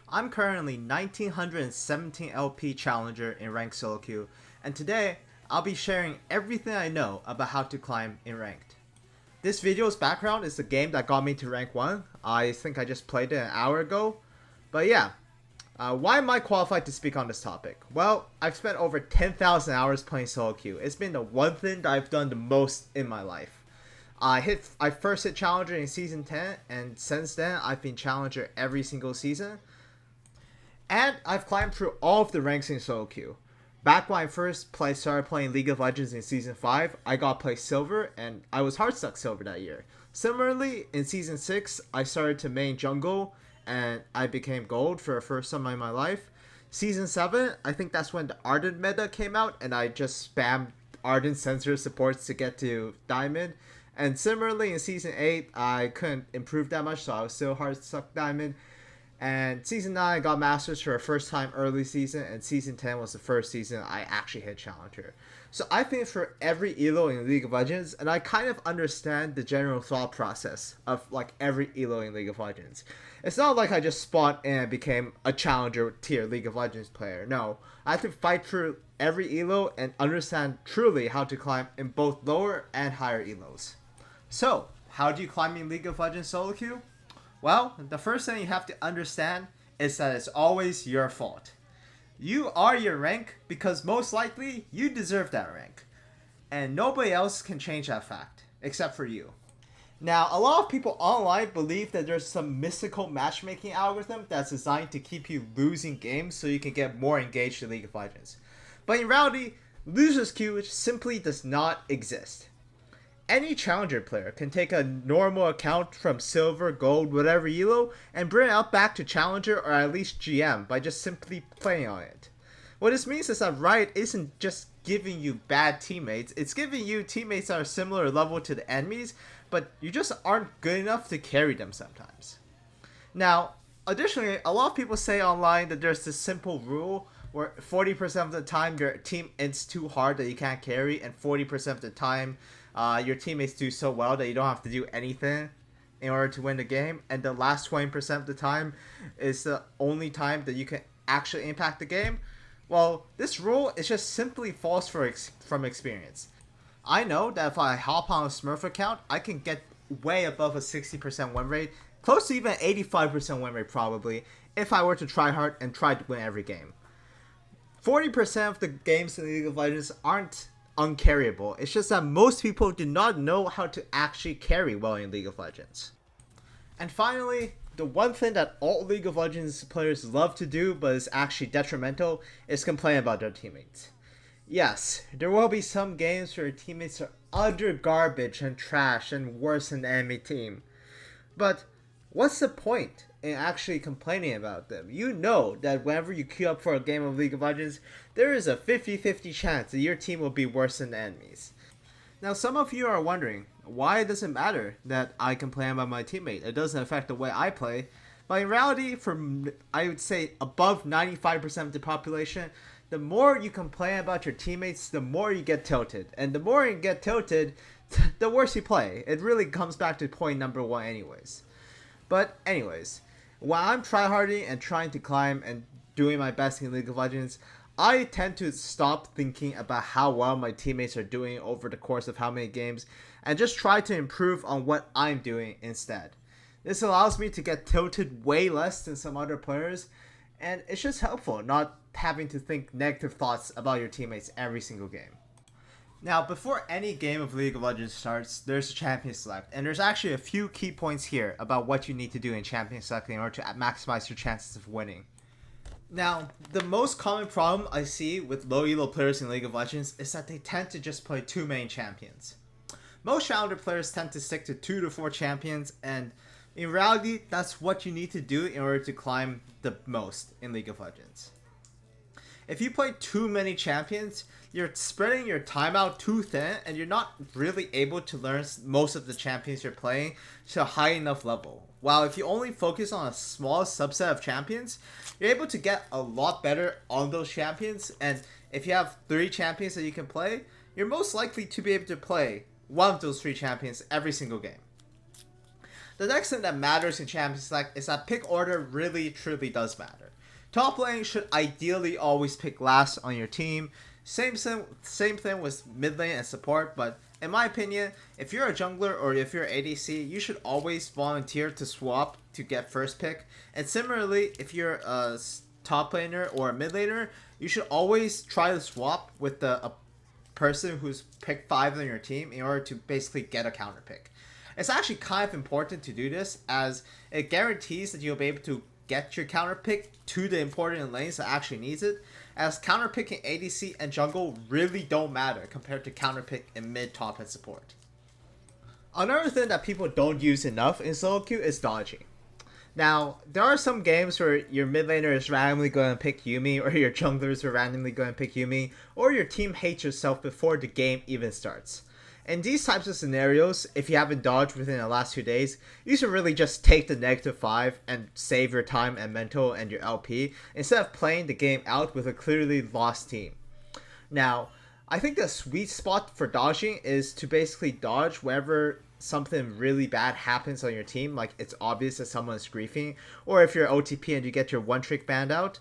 I'm currently 1917 LP Challenger in Ranked Solo Queue, and today I'll be sharing everything I know about how to climb in Ranked. This video's background is the game that got me to rank 1. I think I just played it an hour ago. But yeah, why am I qualified to speak on this topic? Well, I've spent over 10,000 hours playing solo queue. It's been the one thing that I've done the most in my life. I first hit Challenger in Season 10, and since then I've been Challenger every single season. And I've climbed through all of the ranks in solo queue. Back when I started playing League of Legends in Season 5, I got play Silver, and I was hard stuck Silver that year. Similarly, in Season 6, I started to main Jungle, and I became Gold for the first time in my life. Season 7, I think that's when the Ardent meta came out, and I just spammed Ardent sensor supports to get to Diamond. And similarly, in Season 8, I couldn't improve that much, so I was still hard stuck Diamond. And Season 9 I got Masters for the first time early season, and Season 10 was the first season I actually hit Challenger. So I think for every elo in League of Legends, and I kind of understand the general thought process of like every elo in League of Legends. It's not like I just spawned in and became a Challenger tier League of Legends player. No, I have to fight through every elo and understand truly how to climb in both lower and higher elos. So, how do you climb in League of Legends solo queue? Well, the first thing you have to understand is that it's always your fault. You are your rank because most likely you deserve that rank. And nobody else can change that fact, except for you. Now, a lot of people online believe that there's some mystical matchmaking algorithm that's designed to keep you losing games so you can get more engaged in League of Legends. But in reality, loser's queue simply does not exist. Any Challenger player can take a normal account from Silver, Gold, whatever elo, and bring it up back to Challenger or at least GM by just simply playing on it. What this means is that Riot isn't just giving you bad teammates, it's giving you teammates that are similar level to the enemies, but you just aren't good enough to carry them sometimes. Now, additionally, a lot of people say online that there's this simple rule where 40% of the time your team ends too hard that you can't carry, and 40% of the time your teammates do so well that you don't have to do anything in order to win the game, and the last 20% of the time is the only time that you can actually impact the game. Well, this rule is just simply false from experience. I know that if I hop on a Smurf account, I can get way above a 60% win rate, close to even 85% win rate probably, if I were to try hard and try to win every game. 40% of the games in League of Legends aren't uncarryable. It's just that most people do not know how to actually carry well in League of Legends. And finally, the one thing that all League of Legends players love to do but is actually detrimental is complain about their teammates. Yes, there will be some games where your teammates are utter garbage and trash and worse than the enemy team. But what's the point in actually complaining about them? You know that whenever you queue up for a game of League of Legends, there is a 50-50 chance that your team will be worse than the enemies. Now, some of you are wondering, why does it matter that I complain about my teammate? It doesn't affect the way I play. But in reality, for I would say above 95% of the population, the more you complain about your teammates, the more you get tilted. And the more you get tilted, the worse you play. It really comes back to point number 1 anyways. But anyways, while I'm tryharding and trying to climb and doing my best in League of Legends, I tend to stop thinking about how well my teammates are doing over the course of how many games and just try to improve on what I'm doing instead. This allows me to get tilted way less than some other players, and it's just helpful not having to think negative thoughts about your teammates every single game. Now, before any game of League of Legends starts, there's a champion select, and there's actually a few key points here about what you need to do in champion select in order to maximize your chances of winning. Now, the most common problem I see with low elo players in League of Legends is that they tend to just play two main champions. Most Challenger players tend to stick to 2 to 4 champions, and in reality, that's what you need to do in order to climb the most in League of Legends. If you play too many champions, you're spreading your time out too thin, and you're not really able to learn most of the champions you're playing to a high enough level. While if you only focus on a small subset of champions, you're able to get a lot better on those champions, and if you have 3 champions that you can play, you're most likely to be able to play one of those 3 champions every single game. The next thing that matters in Champions Select is that pick order really truly does matter. Top lane should ideally always pick last on your team. Same thing with mid lane and support, but in my opinion, if you're a jungler or if you're ADC, you should always volunteer to swap to get first pick. And similarly, if you're a top laner or a mid laner, you should always try to swap with a person who's pick 5 on your team in order to basically get a counter pick. It's actually kind of important to do this, as it guarantees that you'll be able to get your counter pick to the important lanes that actually needs it, as counter picking ADC and jungle really don't matter compared to counter pick in mid, top, and support. Another thing that people don't use enough in solo queue is dodging. Now, there are some games where your mid laner is randomly going to pick Yuumi, or your junglers are randomly going to pick Yuumi, or your team hates yourself before the game even starts. In these types of scenarios, if you haven't dodged within the last 2 days, you should really just take the -5 and save your time and mental and your LP, instead of playing the game out with a clearly lost team. Now, I think the sweet spot for dodging is to basically dodge wherever something really bad happens on your team, like it's obvious that someone is griefing, or if you're OTP and you get your one trick banned out.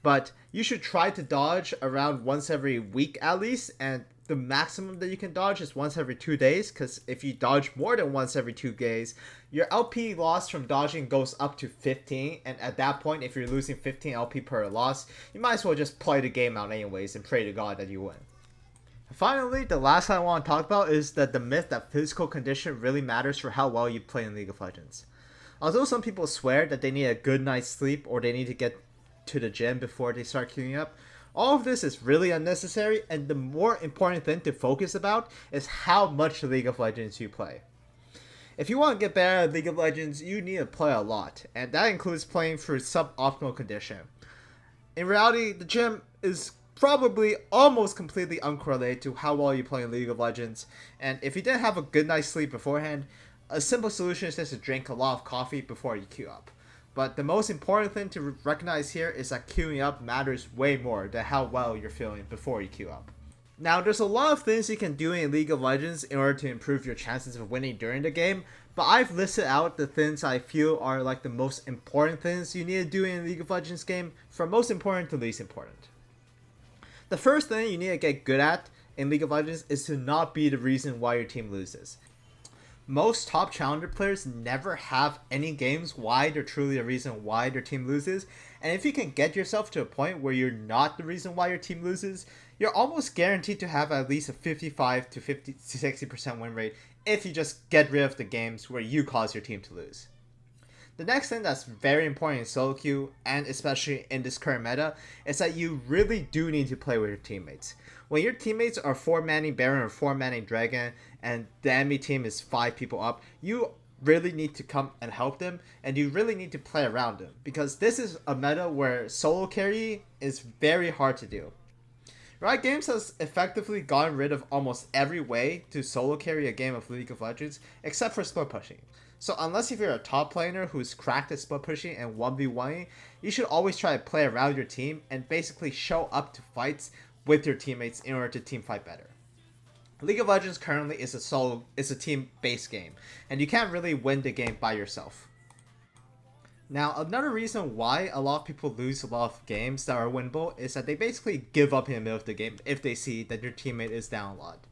But you should try to dodge around once every week at least, and the maximum that you can dodge is once every 2 days, because if you dodge more than once every 2 days, your LP loss from dodging goes up to 15, and at that point, if you're losing 15 LP per loss, you might as well just play the game out anyways and pray to God that you win. Finally, the last thing I want to talk about is that the myth that physical condition really matters for how well you play in League of Legends. Although some people swear that they need a good night's sleep or they need to get to the gym before they start queuing up, all of this is really unnecessary, and the more important thing to focus about is how much League of Legends you play. If you want to get better at League of Legends, you need to play a lot, and that includes playing through suboptimal condition. In reality, the gym is probably almost completely uncorrelated to how well you play in League of Legends, and if you didn't have a good night's sleep beforehand, a simple solution is just to drink a lot of coffee before you queue up. But the most important thing to recognize here is that queuing up matters way more than how well you're feeling before you queue up. Now, there's a lot of things you can do in League of Legends in order to improve your chances of winning during the game, but I've listed out the things I feel are like the most important things you need to do in a League of Legends game, from most important to least important. The first thing you need to get good at in League of Legends is to not be the reason why your team loses. Most top challenger players never have any games why they're truly the reason why their team loses, and if you can get yourself to a point where you're not the reason why your team loses, you're almost guaranteed to have at least a 55 to 60% win rate if you just get rid of the games where you cause your team to lose. The next thing that's very important in solo queue, and especially in this current meta, is that you really do need to play with your teammates. When your teammates are 4-manning Baron or 4-manning Dragon, and the enemy team is 5 people up, you really need to come and help them, and you really need to play around them, because this is a meta where solo carry is very hard to do. Riot Games has effectively gotten rid of almost every way to solo carry a game of League of Legends, except for split pushing. So unless if you're a top laner who's cracked at split pushing and 1v1ing, you should always try to play around your team and basically show up to fights with your teammates in order to team fight better. League of Legends currently is a team-based game, and you can't really win the game by yourself. Now, another reason why a lot of people lose a lot of games that are winnable is that they basically give up in the middle of the game if they see that your teammate is down a lot.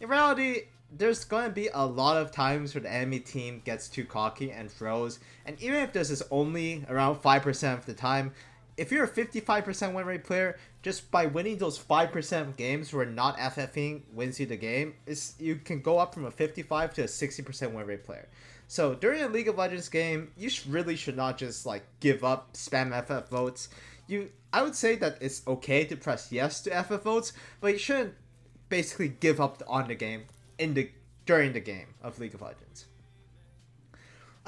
In reality, there's going to be a lot of times where the enemy team gets too cocky and throws, and even if this is only around 5% of the time, if you're a 55% win rate player, just by winning those 5% of games where not FFing wins you the game, you can go up from a 55 to a 60% win rate player. So during a League of Legends game, you really should not just like give up, spam FF votes. I would say that it's okay to press yes to FF votes, but you shouldn't basically give up on the game during the game of League of Legends.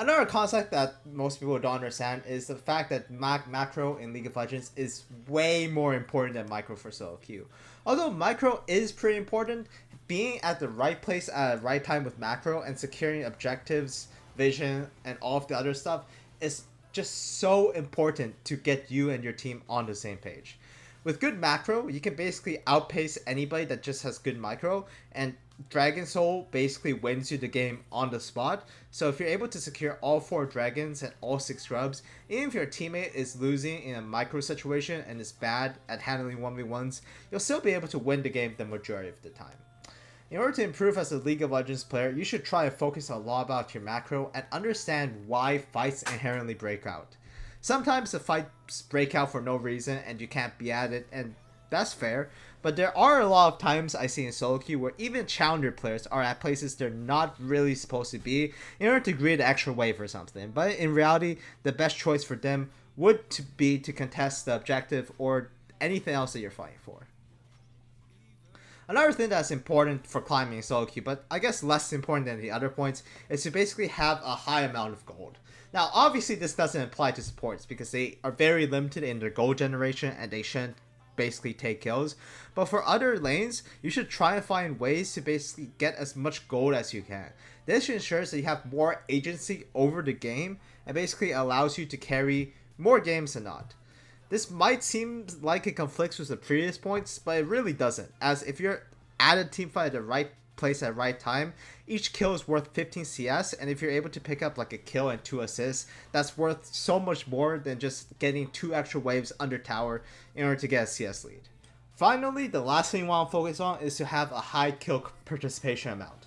Another concept that most people don't understand is the fact that macro in League of Legends is way more important than micro for solo queue. Although micro is pretty important, being at the right place at the right time with macro and securing objectives, vision, and all of the other stuff is just so important to get you and your team on the same page. With good macro, you can basically outpace anybody that just has good micro, and Dragon Soul basically wins you the game on the spot. So if you're able to secure all 4 dragons and all 6 grubs, even if your teammate is losing in a micro situation and is bad at handling 1v1s, you'll still be able to win the game the majority of the time. In order to improve as a League of Legends player, you should try to focus a lot about your macro and understand why fights inherently break out. Sometimes the fights break out for no reason and you can't be at it, and that's fair, but there are a lot of times I see in solo queue where even challenger players are at places they're not really supposed to be in order to greet an extra wave or something, but in reality, the best choice for them would be to contest the objective or anything else that you're fighting for. Another thing that's important for climbing solo queue, but I guess less important than the other points, is to basically have a high amount of gold. Now, obviously this doesn't apply to supports because they are very limited in their gold generation and they shouldn't basically take kills. But for other lanes, you should try and find ways to basically get as much gold as you can. This ensures that you have more agency over the game and basically allows you to carry more games than not. This might seem like it conflicts with the previous points, but it really doesn't, as if you're at a teamfight at the right place at the right time, each kill is worth 15 CS, and if you're able to pick up like a kill and 2 assists, that's worth so much more than just getting 2 extra waves under tower in order to get a CS lead. Finally, the last thing you want to focus on is to have a high kill participation amount.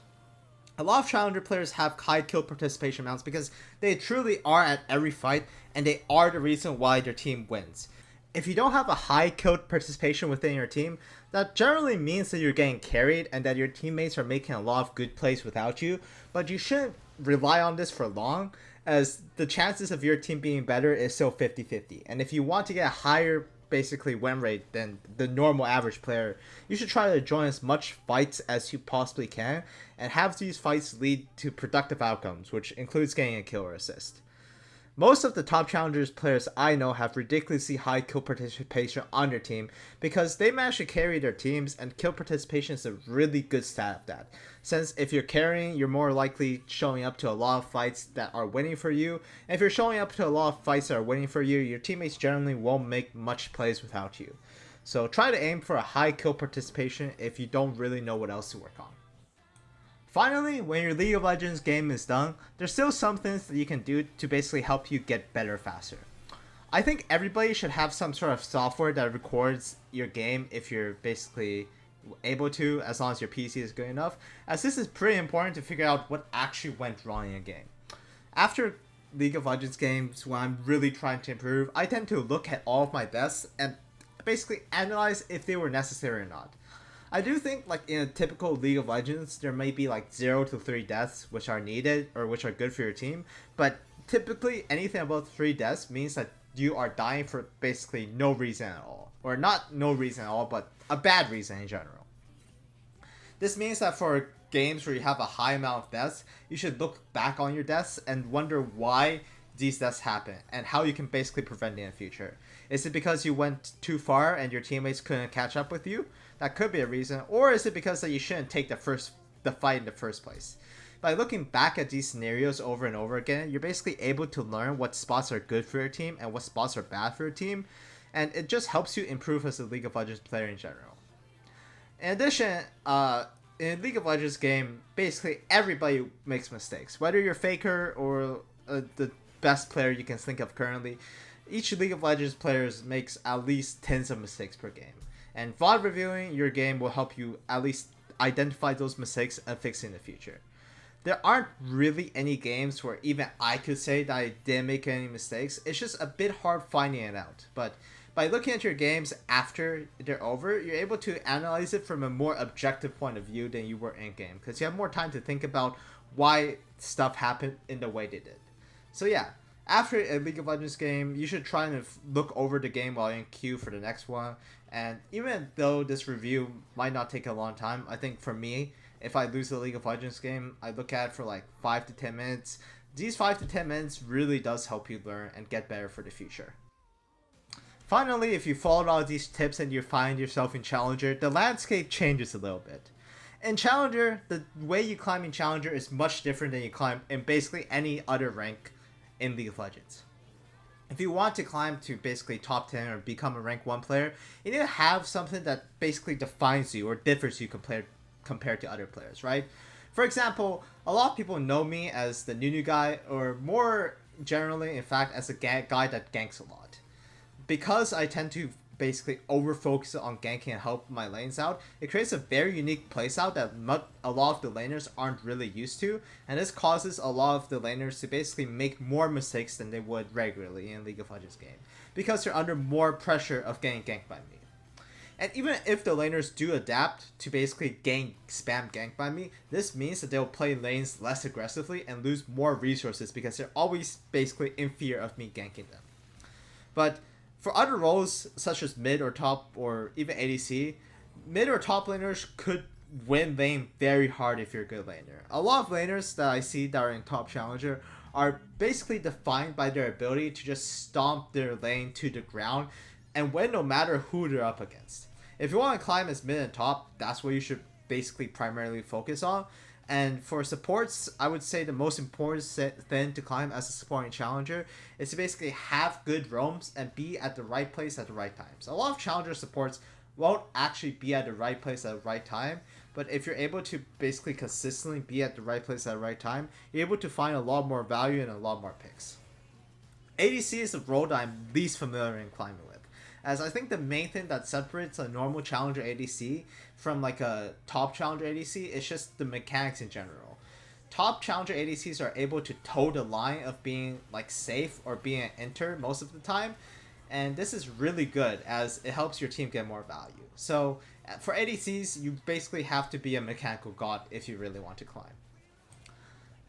A lot of challenger players have high kill participation amounts because they truly are at every fight and they are the reason why their team wins. If you don't have a high kill participation within your team, that generally means that you're getting carried and that your teammates are making a lot of good plays without you, but you shouldn't rely on this for long, as the chances of your team being better is still 50-50. And if you want to get a higher basically win rate than the normal average player, you should try to join as much fights as you possibly can and have these fights lead to productive outcomes, which includes getting a kill or assist. Most of the top challengers players I know have ridiculously high kill participation on their team because they manage to carry their teams, and kill participation is a really good stat of that. Since if you're carrying, you're more likely showing up to a lot of fights that are winning for you, and if you're showing up to a lot of fights that are winning for you, your teammates generally won't make much plays without you. So try to aim for a high kill participation if you don't really know what else to work on. Finally, when your League of Legends game is done, there's still some things that you can do to basically help you get better faster. I think everybody should have some sort of software that records your game if you're basically able to, as long as your PC is good enough, as this is pretty important to figure out what actually went wrong in a game. After League of Legends games, when I'm really trying to improve, I tend to look at all of my deaths and basically analyze if they were necessary or not. I do think, like, in a typical League of Legends, there may be like 0 to 3 deaths which are needed or which are good for your team, but typically anything above 3 deaths means that you are dying for basically no reason at all. Or not no reason at all, but a bad reason in general. This means that for games where you have a high amount of deaths, you should look back on your deaths and wonder why these deaths happen and how you can basically prevent it in the future. Is it because you went too far and your teammates couldn't catch up with you? That could be a reason. Or is it because that you shouldn't take the fight in the first place? By looking back at these scenarios over and over again, you're basically able to learn what spots are good for your team and what spots are bad for your team, and it just helps you improve as a League of Legends player in general. In addition, in a League of Legends game, basically everybody makes mistakes. Whether you're Faker or the best player you can think of currently, each League of Legends player makes at least tens of mistakes per game. And VOD reviewing your game will help you at least identify those mistakes and fix it in the future. There aren't really any games where even I could say that I didn't make any mistakes. It's just a bit hard finding it out. But by looking at your games after they're over, you're able to analyze it from a more objective point of view than you were in-game, because you have more time to think about why stuff happened in the way they did. So yeah, after a League of Legends game, you should try and look over the game while you're in queue for the next one. And even though this review might not take a long time, I think for me, if I lose the League of Legends game, I look at it for like 5 to 10 minutes. These 5 to 10 minutes really does help you learn and get better for the future. Finally, if you followed all these tips and you find yourself in Challenger, the landscape changes a little bit. In Challenger, the way you climb in Challenger is much different than you climb in basically any other rank in League of Legends. if you want to climb to basically top 10 or become a rank 1 player, you need to have something that basically defines you or differs you compared to other players, right? For example, a lot of people know me as the Nunu guy, or more generally, in fact, as a guy that ganks a lot. Because I tend to basically over focus on ganking and help my lanes out, it creates a very unique playstyle that a lot of the laners aren't really used to, and this causes a lot of the laners to basically make more mistakes than they would regularly in League of Legends game, because they're under more pressure of getting ganked by me. And even if the laners do adapt to basically spam gank by me, this means that they'll play lanes less aggressively and lose more resources because they're always basically in fear of me ganking them. But for other roles, such as mid or top or even ADC, mid or top laners could win lane very hard if you're a good laner. A lot of laners that I see that are in top challenger are basically defined by their ability to just stomp their lane to the ground and win no matter who they're up against. If you want to climb as mid and top, that's what you should basically primarily focus on. And for supports, I would say the most important thing to climb as a supporting challenger is to basically have good roams and be at the right place at the right time. So a lot of challenger supports won't actually be at the right place at the right time, but if you're able to basically consistently be at the right place at the right time, you're able to find a lot more value and a lot more picks. ADC is the role that I'm least familiar in climbing with, as I think the main thing that separates a normal challenger ADC from like a top challenger ADC is just the mechanics in general. Top challenger ADCs are able to toe the line of being like safe or being an enter most of the time, and this is really good as it helps your team get more value. So for ADCs, you basically have to be a mechanical god if you really want to climb.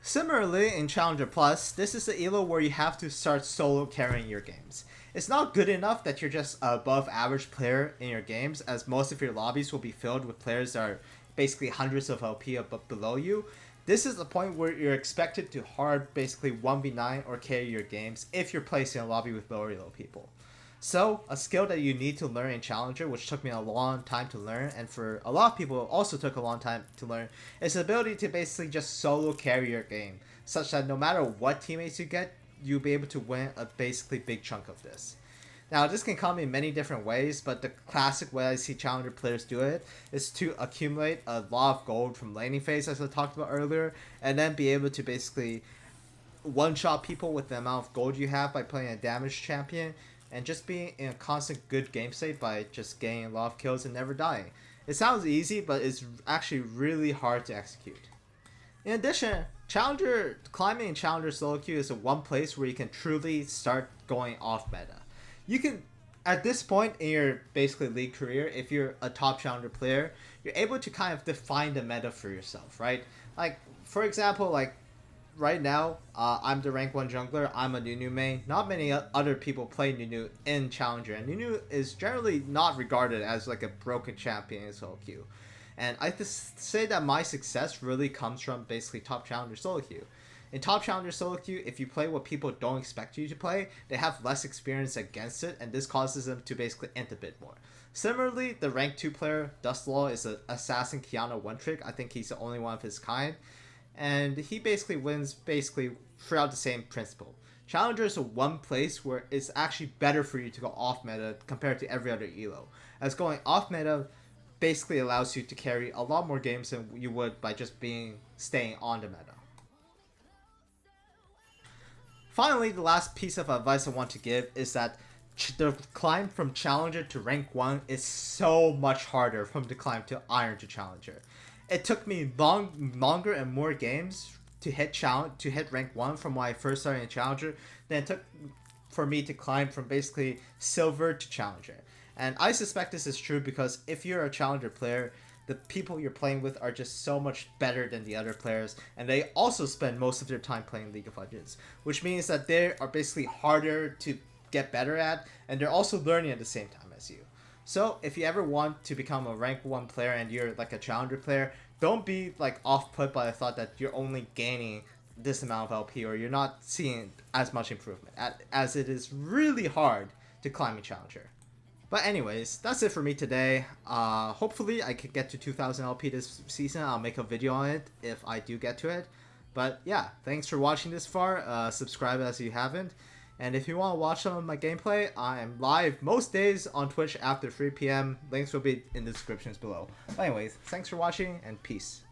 Similarly, in Challenger Plus, this is the elo where you have to start solo carrying your games. It's not good enough that you're just an above average player in your games, as most of your lobbies will be filled with players that are basically hundreds of LP below you. This is the point where you're expected to hard basically 1v9 or carry your games if you're placed in a lobby with lower elo people. So, a skill that you need to learn in Challenger, which took me a long time to learn, and for a lot of people it also took a long time to learn, is the ability to basically just solo carry your game, such that no matter what teammates you get, you'll be able to win a basically big chunk of this. Now, this can come in many different ways, but the classic way I see Challenger players do it is to accumulate a lot of gold from laning phase, as I talked about earlier, and then be able to basically one-shot people with the amount of gold you have by playing a damage champion, and just being in a constant good game state by just getting a lot of kills and never dying. It sounds easy, but it's actually really hard to execute. In addition, climbing in Challenger solo queue is the one place where you can truly start going off meta. You can, at this point in your basically league career, if you're a top Challenger player, you're able to kind of define the meta for yourself, right? Like, for example, like, right now, I'm the rank 1 jungler, I'm a Nunu main. Not many other people play Nunu in Challenger, and Nunu is generally not regarded as like a broken champion in solo queue. And I say that my success really comes from basically top Challenger solo queue. In top Challenger solo queue, if you play what people don't expect you to play, they have less experience against it, and this causes them to basically int a bit more. Similarly, the rank 2 player, Dustlaw, is an assassin Qiyana one-trick. I think he's the only one of his kind. And he basically wins throughout the same principle. Challenger is the one place where it's actually better for you to go off meta compared to every other elo, as going off meta basically allows you to carry a lot more games than you would by just staying on the meta. Finally, the last piece of advice I want to give is that the climb from Challenger to rank 1 is so much harder from the climb to Iron to Challenger. It took me longer and more games to hit rank 1 from when I first started in Challenger than it took for me to climb from basically Silver to Challenger. And I suspect this is true because if you're a Challenger player, the people you're playing with are just so much better than the other players, and they also spend most of their time playing League of Legends, which means that they are basically harder to get better at, and they're also learning at the same time as you. So if you ever want to become a rank 1 player and you're like a Challenger player, don't be like off-put by the thought that you're only gaining this amount of LP or you're not seeing as much improvement, as it is really hard to climb a Challenger. But anyways, that's it for me today. Hopefully I could get to 2000 LP this season. I'll make a video on it if I do get to it. But yeah, thanks for watching this far. Subscribe as you haven't. And if you want to watch some of my gameplay, I am live most days on Twitch after 3 p.m. Links will be in the descriptions below. But anyways, thanks for watching and peace.